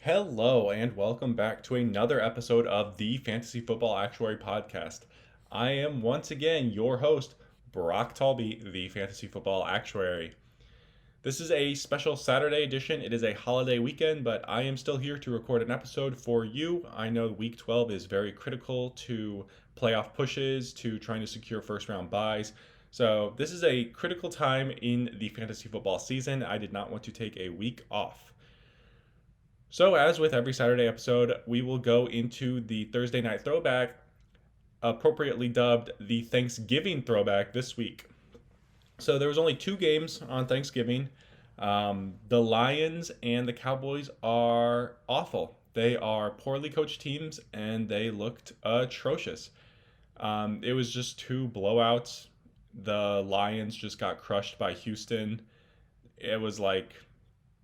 Hello, and welcome back to another episode of the Fantasy Football Actuary Podcast. I am once again your host, Brock Talby, the Fantasy Football Actuary. This is a special Saturday edition. It is a holiday weekend, but I am still here to record an episode for you. I know week 12 is very critical to playoff pushes, to trying to secure first round buys. So, this is a critical time in the fantasy football season. I did not want to take a week off. So, as with every Saturday episode, we will go into the Thursday night throwback, appropriately dubbed the Thanksgiving throwback this week. So, there was only two games on Thanksgiving. The Lions and the Cowboys are awful. They are poorly coached teams, and they looked atrocious. It was just two blowouts. The Lions just got crushed by Houston. It was like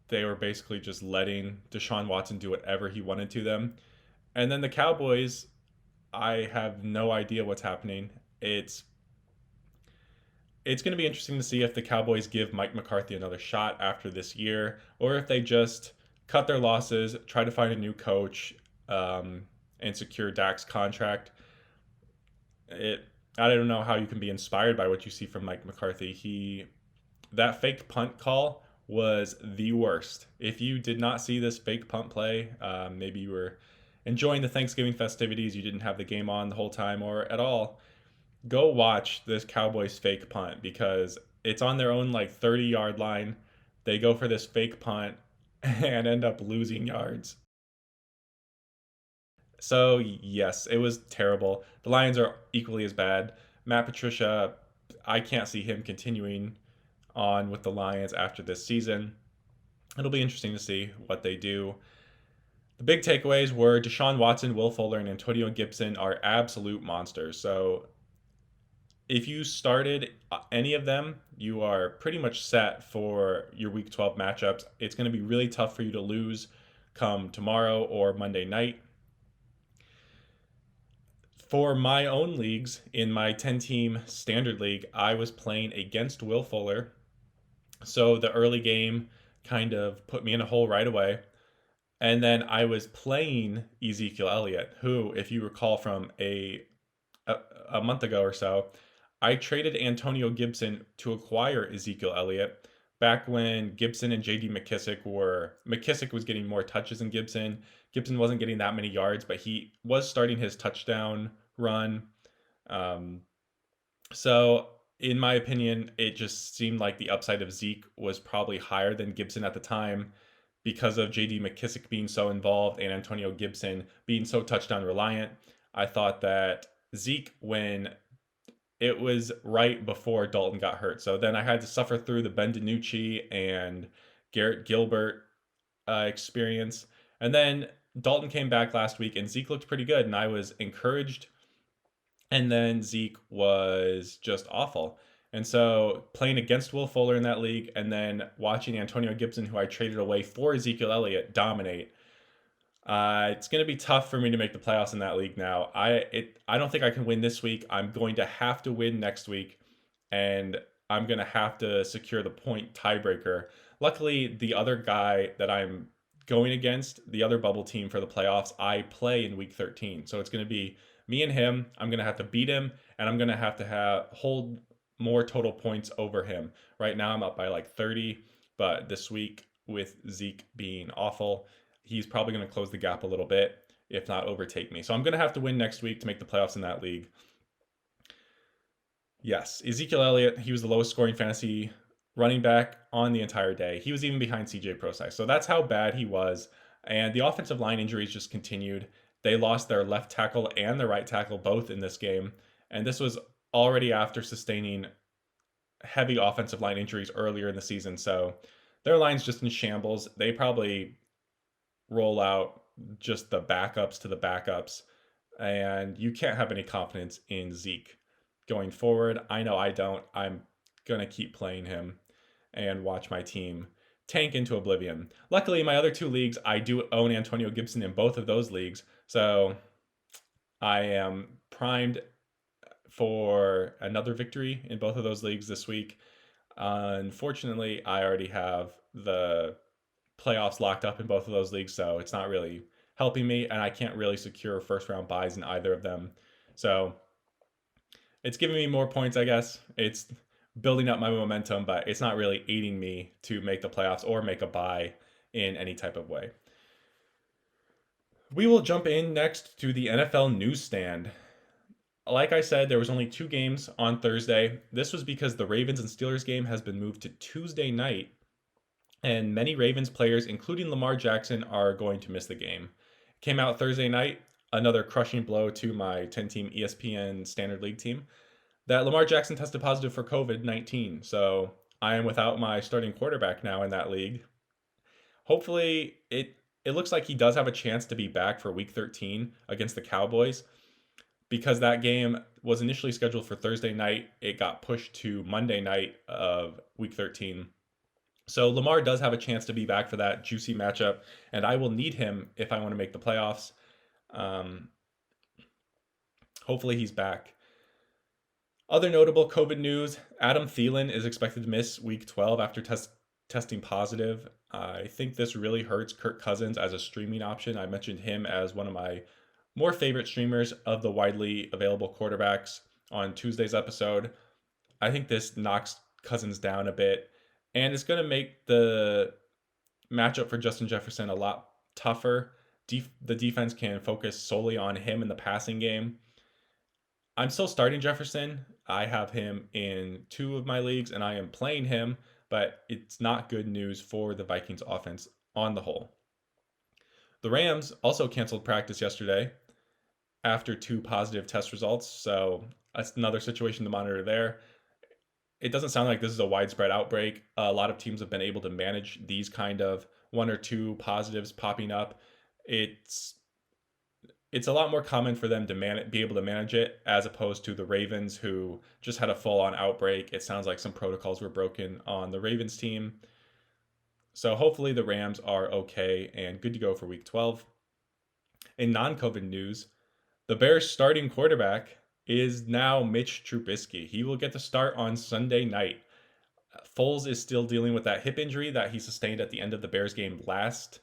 they were basically just letting Deshaun Watson do whatever he wanted to them. And then the Cowboys, I have no idea what's happening. It's going to be interesting to see if the Cowboys give Mike McCarthy another shot after this year, or if they just cut their losses, try to find a new coach, and secure Dak's contract. It I don't know how you can be inspired by what you see from Mike McCarthy. That fake punt call was the worst. If you did not see this fake punt play, maybe you were enjoying the Thanksgiving festivities, you didn't have the game on the whole time or at all, go watch this Cowboys fake punt because it's on their own like 30-yard line. They go for this fake punt and end up losing yards. So, yes, it was terrible. The Lions are equally as bad. Matt Patricia, I can't see him continuing on with the Lions after this season. It'll be interesting to see what they do. The big takeaways were Deshaun Watson, Will Fuller, and Antonio Gibson are absolute monsters. So if you started any of them, you are pretty much set for your Week 12 matchups. It's going to be really tough for you to lose come tomorrow or Monday night. For my own leagues, in my 10 team standard league, I was playing against Will Fuller. So the early game kind of put me in a hole right away. And then I was playing Ezekiel Elliott, who, if you recall from a, a month ago or so, I traded Antonio Gibson to acquire Ezekiel Elliott back when Gibson and JD McKissick was getting more touches than Gibson. Gibson wasn't getting that many yards, but he was starting his touchdown run. Um, so in my opinion, it just seemed like the upside of Zeke was probably higher than Gibson at the time because of JD McKissick being so involved and Antonio Gibson being so touchdown reliant. I thought that Zeke, when it was right before Dalton got hurt. So then I had to suffer through the Ben DiNucci and Garrett Gilbert experience. And then Dalton came back last week and Zeke looked pretty good, and I was encouraged. And then Zeke was just awful. And so playing against Will Fuller in that league and then watching Antonio Gibson, who I traded away for Ezekiel Elliott, dominate. It's going to be tough for me to make the playoffs in that league now. I don't think I can win this week. I'm going to have to win next week, and I'm going to have to secure the point tiebreaker. Luckily, the other guy that I'm going against, the other bubble team for the playoffs, I play in week 13. So it's going to be me and him. I'm going to have to beat him, and I'm going to have hold more total points over him. Right now, I'm up by like 30, but this week with Zeke being awful, he's probably going to close the gap a little bit, if not overtake me. So I'm going to have to win next week to make the playoffs in that league. Yes, Ezekiel Elliott, he was the lowest scoring fantasy running back on the entire day. He was even behind CJ Prosise. So that's how bad he was. And the offensive line injuries just continued. They lost their left tackle and their right tackle both in this game. And this was already after sustaining heavy offensive line injuries earlier in the season. So their line's just in shambles. They probably roll out just the backups to the backups. And you can't have any confidence in Zeke going forward. I know I don't. I'm going to keep playing him and watch my team tank into oblivion. Luckily, in my other two leagues, I do own Antonio Gibson in both of those leagues. So I am primed for another victory in both of those leagues this week. Unfortunately, I already have the playoffs locked up in both of those leagues, so it's not really helping me, and I can't really secure first round buys in either of them. So it's giving me more points, I guess. It's building up my momentum, but it's not really aiding me to make the playoffs or make a buy in any type of way. We will jump in next to the NFL newsstand. Like I said, there was only 2 games on Thursday. This was because the Ravens and Steelers game has been moved to Tuesday night, and many Ravens players, including Lamar Jackson, are going to miss the game. Came out Thursday night, another crushing blow to my 10-team ESPN Standard League team, that Lamar Jackson tested positive for COVID-19. So I am without my starting quarterback now in that league. Hopefully, it looks like he does have a chance to be back for Week 13 against the Cowboys, because that game was initially scheduled for Thursday night. It got pushed to Monday night of Week 13. So Lamar does have a chance to be back for that juicy matchup, and I will need him if I want to make the playoffs. Um, Hopefully he's back. Other notable COVID news: Adam Thielen is expected to miss Week 12 after testing positive. I think this really hurts Kirk Cousins as a streaming option. I mentioned him as one of my more favorite streamers of the widely available quarterbacks on Tuesday's episode. I think this knocks Cousins down a bit, and it's going to make the matchup for Justin Jefferson a lot tougher. The defense can focus solely on him in the passing game. I'm still starting Jefferson. I have him in 2 of my leagues, and I am playing him, but it's not good news for the Vikings offense on the whole. The Rams also canceled practice yesterday after 2 positive test results, so that's another situation to monitor there. It doesn't sound like this is a widespread outbreak. A lot of teams have been able to manage these kind of 1 or 2 positives popping up. It's a lot more common for them to be able to manage it, as opposed to the Ravens, who just had a full-on outbreak. It sounds like some protocols were broken on the Ravens team. So hopefully the Rams are okay and good to go for Week 12. In non-COVID news, the Bears' starting quarterback is now Mitch Trubisky. He will get to start on Sunday night. Foles is still dealing with that hip injury that he sustained at the end of the Bears game last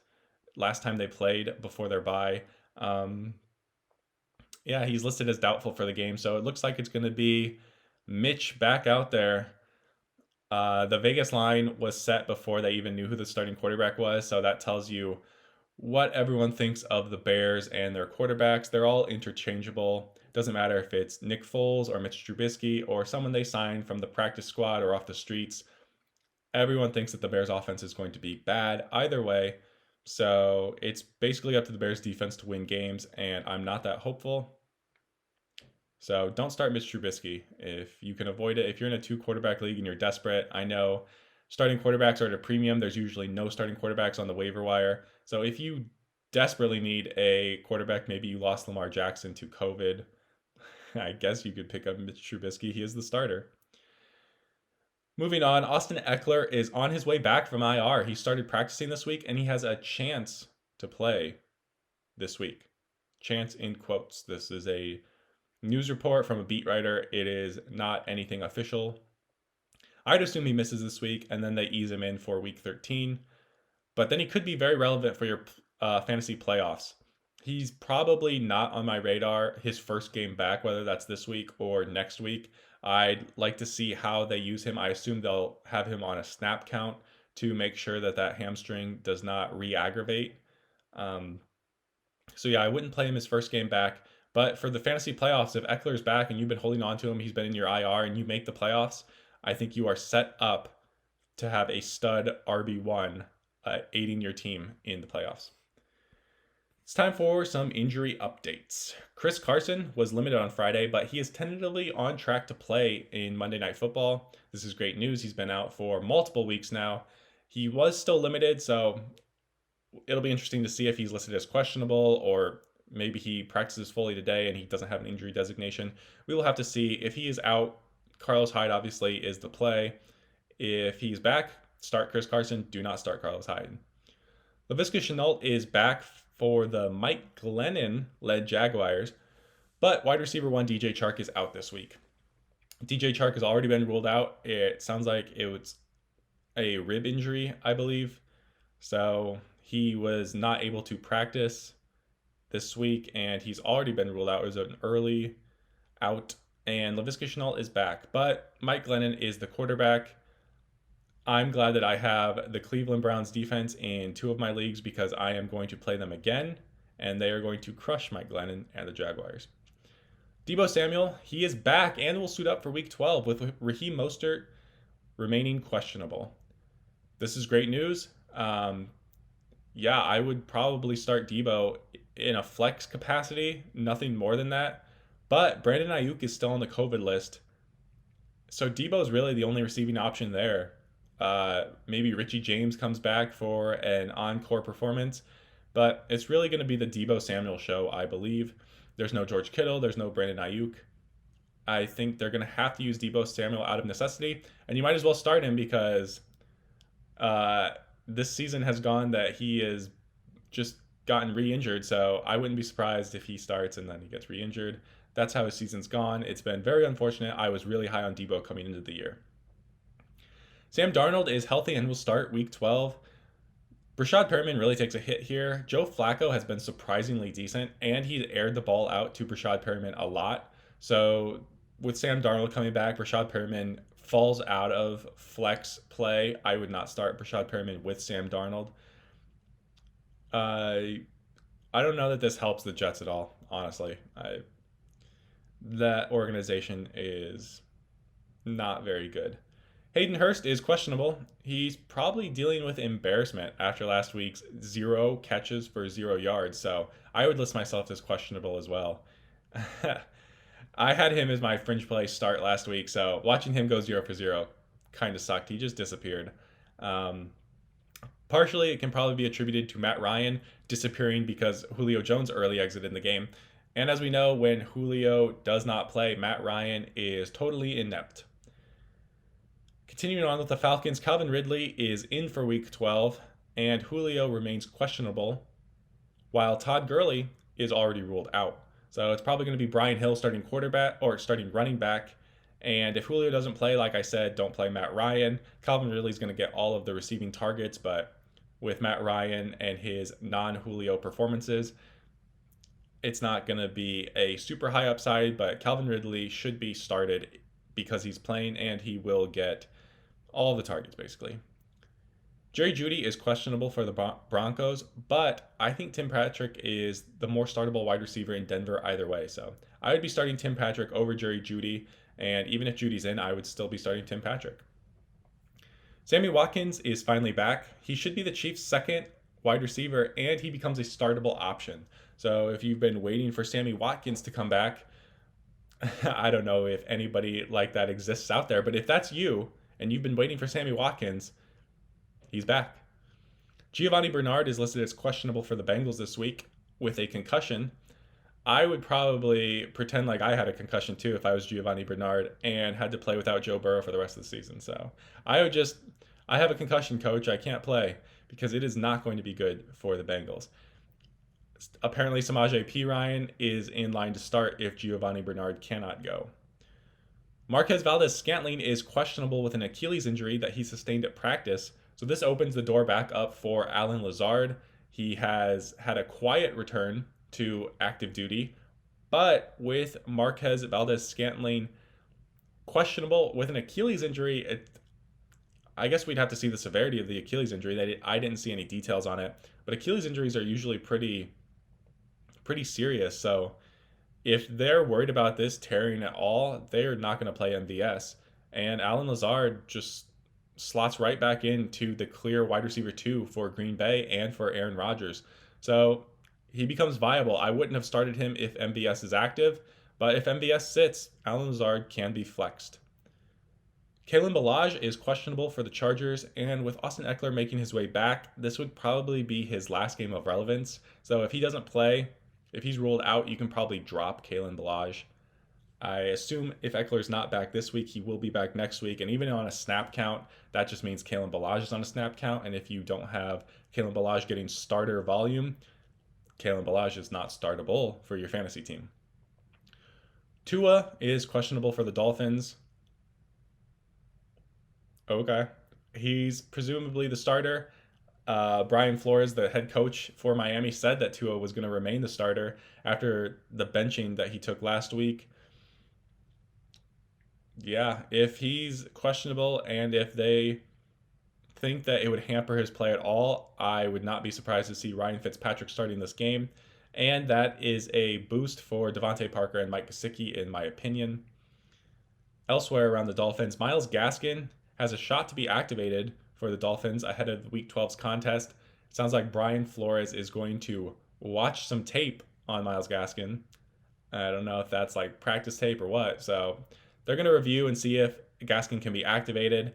time they played before their bye. Yeah, he's listed as doubtful for the game, so it looks like it's going to be Mitch back out there. The Vegas line was set before they even knew who the starting quarterback was, so that tells you what everyone thinks of the Bears and their quarterbacks. They're all interchangeable. Doesn't matter if it's Nick Foles or Mitch Trubisky or someone they signed from the practice squad or off the streets. Everyone thinks that the Bears offense is going to be bad either way. So it's basically up to the Bears defense to win games, and I'm not that hopeful. So don't start Mitch Trubisky if you can avoid it. If you're in a 2 quarterback league and you're desperate, I know starting quarterbacks are at a premium. There's usually no starting quarterbacks on the waiver wire. So if you desperately need a quarterback, maybe you lost Lamar Jackson to COVID, I guess you could pick up Mitch Trubisky. He is the starter. Moving on, Austin Eckler is on his way back from IR. He started practicing this week, and he has a chance to play this week. Chance in quotes. This is a news report from a beat writer. It is not anything official. I'd assume he misses this week, and then they ease him in for Week 13. But then he could be very relevant for your fantasy playoffs. He's probably not on my radar his first game back, whether that's this week or next week. I'd like to see how they use him. I assume they'll have him on a snap count to make sure that hamstring does not re-aggravate. So yeah, I wouldn't play him his first game back. But for the fantasy playoffs, if Eckler's back and you've been holding on to him, he's been in your IR, and you make the playoffs, I think you are set up to have a stud RB1 aiding your team in the playoffs. It's time for some injury updates. Chris Carson was limited on Friday, but he is tentatively on track to play in Monday Night Football. This is great news. He's been out for multiple weeks now. He was still limited, so it'll be interesting to see if he's listed as questionable, or maybe he practices fully today and he doesn't have an injury designation. We will have to see. If he is out, Carlos Hyde obviously is the play. If he's back, start Chris Carson. Do not start Carlos Hyde. Laviska Shenault is back for the Mike Glennon-led Jaguars, but wide receiver 1 DJ Chark is out this week. DJ Chark has already been ruled out. It sounds like it was a rib injury, I believe. So he was not able to practice this week, and he's already been ruled out as an early out. And Laviska Shenault is back, but Mike Glennon is the quarterback. I'm glad that I have the Cleveland Browns defense in 2 of my leagues because I am going to play them again, and they are going to crush Mike Glennon and the Jaguars. Deebo Samuel, he is back and will suit up for Week 12 with Raheem Mostert remaining questionable. This is great news. Yeah, I would probably start Deebo in a flex capacity, nothing more than that. But Brandon Ayuk is still on the COVID list. So Deebo is really the only receiving option there. Maybe Richie James comes back for an encore performance. But it's really going to be the Deebo Samuel show, I believe. There's no George Kittle. There's no Brandon Ayuk. I think they're going to have to use Deebo Samuel out of necessity. And you might as well start him because this season has gone that he has just gotten re-injured. So I wouldn't be surprised if he starts and then he gets re-injured. That's how his season's gone. It's been very unfortunate. I was really high on Deebo coming into the year. Sam Darnold is healthy and will start Week 12. Brashad Perriman really takes a hit here. Joe Flacco has been surprisingly decent, and he's aired the ball out to Brashad Perriman a lot. So with Sam Darnold coming back, Brashad Perriman falls out of flex play. I would not start Brashad Perriman with Sam Darnold. I don't know that this helps the Jets at all, honestly. That organization is not very good. Hayden Hurst is questionable. He's probably dealing with embarrassment after last week's 0 catches for 0 yards, so I would list myself as questionable as well. I had him as my fringe play start last week, so watching him go 0 for 0 kind of sucked. He just disappeared. Partially, it can probably be attributed to Matt Ryan disappearing because Julio Jones early exited the game. And as we know, when Julio does not play, Matt Ryan is totally inept. Continuing on with the Falcons, Calvin Ridley is in for Week 12, and Julio remains questionable, while Todd Gurley is already ruled out. So it's probably going to be Brian Hill starting quarterback or starting running back. And if Julio doesn't play, like I said, don't play Matt Ryan. Calvin Ridley is going to get all of the receiving targets, but with Matt Ryan and his non-Julio performances, it's not going to be a super high upside, but Calvin Ridley should be started because he's playing and he will get all the targets basically. Jerry Jeudy is questionable for the Broncos, but I think Tim Patrick is the more startable wide receiver in Denver either way. So I would be starting Tim Patrick over Jerry Jeudy, and even if Judy's in, I would still be starting Tim Patrick. Sammy Watkins is finally back. He should be the Chiefs' second wide receiver, and he becomes a startable option. So if you've been waiting for Sammy Watkins to come back, I don't know if anybody like that exists out there, but if that's you and you've been waiting for Sammy Watkins, he's back. Giovanni Bernard is listed as questionable for the Bengals this week with a concussion. I would probably pretend like I had a concussion too if I was Giovanni Bernard and had to play without Joe Burrow for the rest of the season. So I have a concussion, coach. I can't play because it is not going to be good for the Bengals. Apparently, Samaje Perine is in line to start if Giovanni Bernard cannot go. Marquez Valdes-Scantling is questionable with an Achilles injury that he sustained at practice, so this opens the door back up for Allen Lazard. He has had a quiet return to active duty, but with Marquez Valdes-Scantling questionable with an Achilles injury, I guess we'd have to see the severity of the Achilles injury. I didn't see any details on it, but Achilles injuries are usually pretty serious. So if they're worried about this tearing at all, they're not going to play MVS. And Allen Lazard just slots right back into the clear wide receiver 2 for Green Bay and for Aaron Rodgers. So he becomes viable. I wouldn't have started him if MVS is active, but if MVS sits, Allen Lazard can be flexed. Kalen Ballage is questionable for the Chargers, and with Austin Eckler making his way back, this would probably be his last game of relevance. So if he doesn't play, if he's ruled out, you can probably drop Kalen Ballage. I assume if Eckler's not back this week, he will be back next week. And even on a snap count, that just means Kalen Ballage is on a snap count. And if you don't have Kalen Ballage getting starter volume, Kalen Ballage is not startable for your fantasy team. Tua is questionable for the Dolphins. Okay. He's presumably the starter. Brian Flores, the head coach for Miami, said that Tua was going to remain the starter after the benching that he took last week. Yeah, if he's questionable and if they think that it would hamper his play at all, I would not be surprised to see Ryan Fitzpatrick starting this game. And that is a boost for Devontae Parker and Mike Gesicki, in my opinion. Elsewhere around the Dolphins, Myles Gaskin has a shot to be activated for the Dolphins ahead of the Week 12's contest. It sounds like Brian Flores is going to watch some tape on Myles Gaskin. I don't know if that's like practice tape or what. So they're going to review and see if Gaskin can be activated.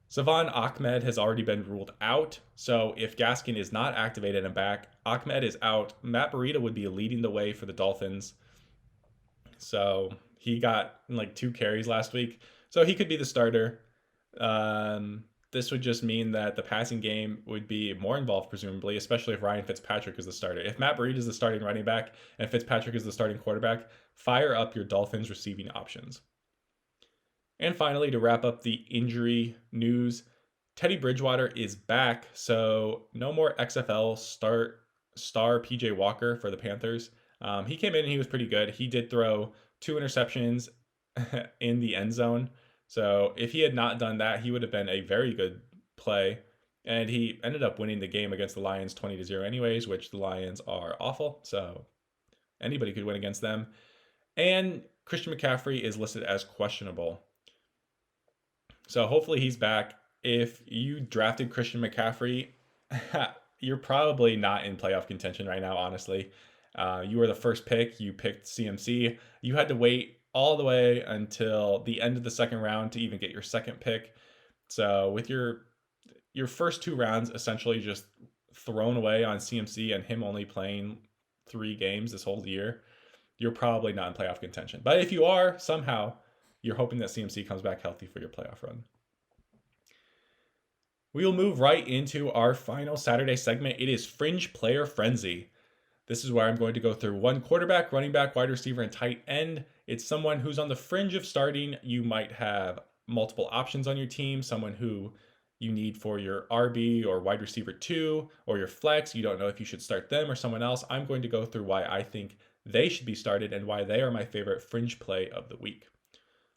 Savon Ahmed has already been ruled out. So if Gaskin is not activated and back, Ahmed is out. Matt Breida would be leading the way for the Dolphins. So he got like 2 carries last week. So he could be the starter. This would just mean that the passing game would be more involved, presumably, especially if Ryan Fitzpatrick is the starter. If Matt Breida is the starting running back and Fitzpatrick is the starting quarterback, fire up your Dolphins receiving options. And finally, to wrap up the injury news, Teddy Bridgewater is back, so no more XFL star PJ Walker for the Panthers. He came in and he was pretty good. He did throw 2 interceptions in the end zone. So if he had not done that, he would have been a very good play. And he ended up winning the game against the Lions 20-0 anyways, which the Lions are awful. So anybody could win against them. And Christian McCaffrey is listed as questionable. So hopefully he's back. If you drafted Christian McCaffrey, you're probably not in playoff contention right now, honestly. You were the first pick. You picked CMC. You had to wait all the way until the end of the second round to even get your second pick. So with your first 2 rounds essentially just thrown away on CMC and him only playing 3 games this whole year, you're probably not in playoff contention. But if you are, somehow, you're hoping that CMC comes back healthy for your playoff run. We will move right into our final Saturday segment. It is Fringe Player Frenzy. This is where I'm going to go through one quarterback, running back, wide receiver, and tight end. It's someone who's on the fringe of starting. You might have multiple options on your team, someone who you need for your RB or wide receiver 2 or your flex. You don't know if you should start them or someone else. I'm going to go through why I think they should be started and why they are my favorite fringe play of the week.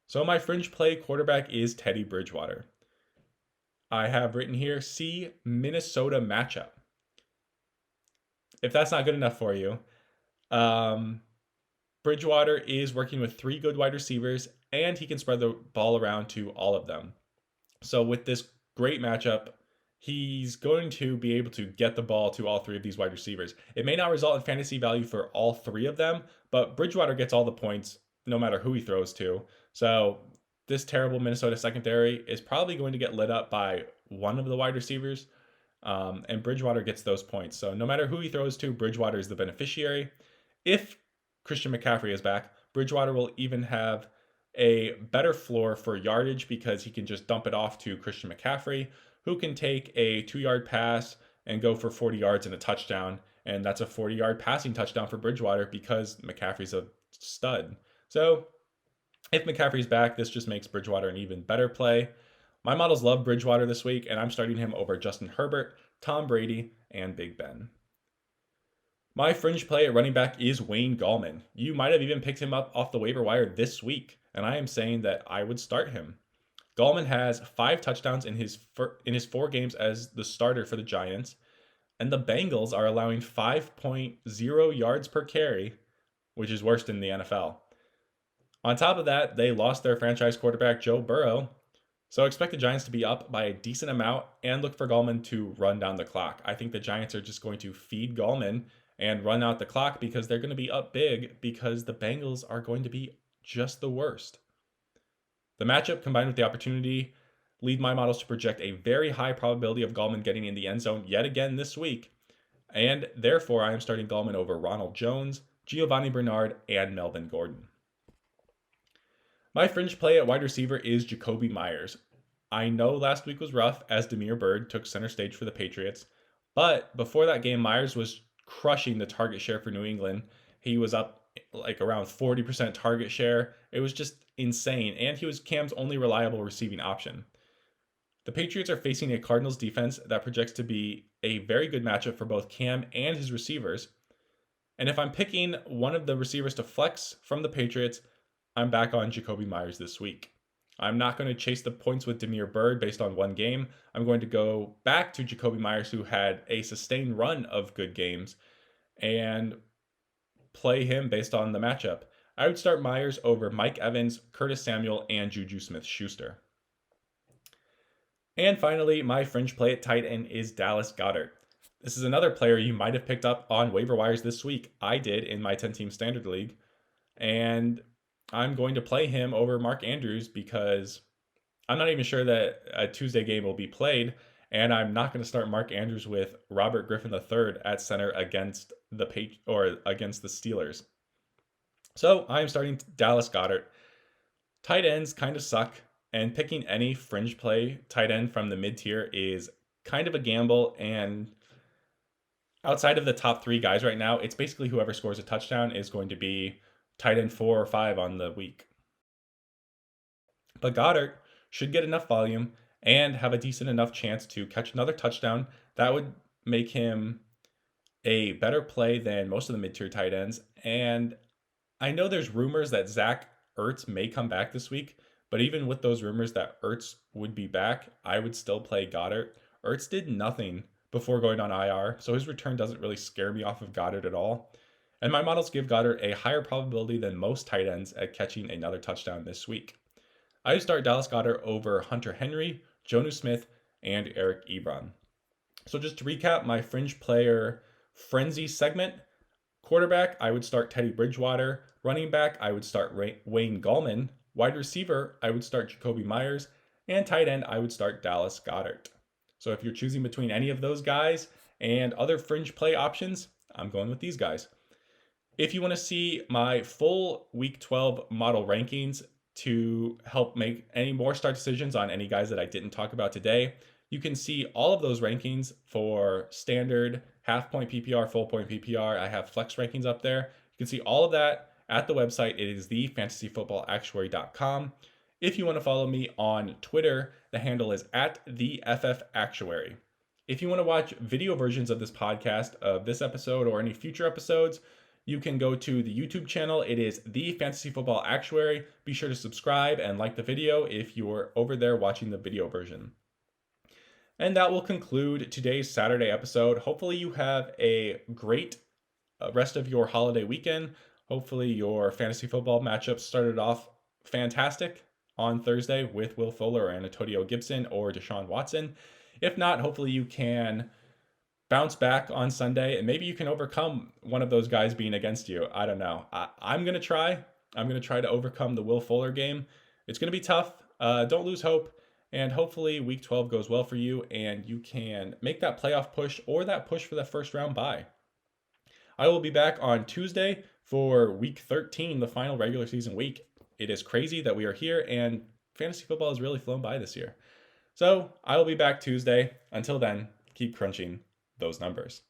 So my fringe play quarterback is Teddy Bridgewater. I have written here, see Minnesota matchup. If that's not good enough for you, Bridgewater is working with 3 good wide receivers, and he can spread the ball around to all of them. So with this great matchup, he's going to be able to get the ball to all 3 of these wide receivers. It may not result in fantasy value for all 3 of them, but Bridgewater gets all the points no matter who he throws to. So this terrible Minnesota secondary is probably going to get lit up by one of the wide receivers, and Bridgewater gets those points. So no matter who he throws to, Bridgewater is the beneficiary. If Christian McCaffrey is back, Bridgewater will even have a better floor for yardage because he can just dump it off to Christian McCaffrey, who can take a 2-yard pass and go for 40 yards and a touchdown. And that's a 40-yard passing touchdown for Bridgewater because McCaffrey's a stud. So if McCaffrey's back, this just makes Bridgewater an even better play. My models love Bridgewater this week, and I'm starting him over Justin Herbert, Tom Brady, and Big Ben. My fringe play at running back is Wayne Gallman. You might have even picked him up off the waiver wire this week, and I am saying that I would start him. Gallman has 5 touchdowns in his 4 games as the starter for the Giants, and the Bengals are allowing 5.0 yards per carry, which is worse than the NFL. On top of that, they lost their franchise quarterback, Joe Burrow, so expect the Giants to be up by a decent amount and look for Gallman to run down the clock. I think the Giants are just going to feed Gallman and run out the clock because they're going to be up big because the Bengals are going to be just the worst. The matchup combined with the opportunity lead my models to project a very high probability of Gallman getting in the end zone yet again this week, and therefore I am starting Gallman over Ronald Jones, Giovanni Bernard, and Melvin Gordon. My fringe play at wide receiver is Jacoby Myers. I know last week was rough as Damiere Byrd took center stage for the Patriots, but before that game, Myers was crushing the target share for New England. He was up like around 40% target share. It was just insane, and he was Cam's only reliable receiving option. The Patriots are facing a Cardinals defense that projects to be a very good matchup for both Cam and his receivers. And if I'm picking one of the receivers to flex from the Patriots, I'm back on Jakobi Meyers this week. I'm not going to chase the points with Damiere Byrd based on one game. I'm going to go back to Jakobi Meyers, who had a sustained run of good games, and play him based on the matchup. I would start Meyers over Mike Evans, Curtis Samuel, and Juju Smith-Schuster. And finally, my fringe play at tight end is Dallas Goedert. This is another player you might have picked up on waiver wires this week. I did in my 10-team standard league. And I'm going to play him over Mark Andrews because I'm not even sure that a Tuesday game will be played. And I'm not going to start Mark Andrews with Robert Griffin III at center against the Steelers. So I'm starting Dallas Goedert. Tight ends kind of suck, and picking any fringe play tight end from the mid-tier is kind of a gamble. And outside of the top 3 guys right now, it's basically whoever scores a touchdown is going to be tight end 4 or 5 on the week. But Goedert should get enough volume and have a decent enough chance to catch another touchdown. That would make him a better play than most of the mid-tier tight ends. And I know there's rumors that Zach Ertz may come back this week, but even with those rumors that Ertz would be back, I would still play Goedert. Ertz did nothing before going on IR, so his return doesn't really scare me off of Goedert at all. And my models give Goedert a higher probability than most tight ends at catching another touchdown this week. I would start Dallas Goedert over Hunter Henry, Jonnu Smith, and Eric Ebron. So just to recap my fringe player frenzy segment: quarterback, I would start Teddy Bridgewater. Running back, I would start Wayne Gallman. Wide receiver, I would start Jakobi Meyers. And tight end, I would start Dallas Goedert. So if you're choosing between any of those guys and other fringe play options, I'm going with these guys. If you want to see my full Week 12 model rankings to help make any more start decisions on any guys that I didn't talk about today, you can see all of those rankings for standard, half point PPR, full point PPR. I have flex rankings up there. You can see all of that at the website. It is thefantasyfootballactuary.com. If you want to follow me on Twitter, the handle is @theFFActuary. If you want to watch video versions of this podcast, of this episode or any future episodes, you can go to the YouTube channel. It is The Fantasy Football Actuary. Be sure to subscribe and like the video if you're over there watching the video version. And that will conclude today's Saturday episode. Hopefully you have a great rest of your holiday weekend. Hopefully your fantasy football matchups started off fantastic on Thursday with Will Fuller or Antonio Gibson or Deshaun Watson. If not, hopefully you can bounce back on Sunday and maybe you can overcome one of those guys being against you. I don't know. I'm going to try. I'm going to try to overcome the Will Fuller game. It's going to be tough. Don't lose hope. And hopefully Week 12 goes well for you and you can make that playoff push or that push for the first round bye. I will be back on Tuesday for Week 13, the final regular season week. It is crazy that we are here and fantasy football has really flown by this year. So I will be back Tuesday. Until then, keep crunching those numbers.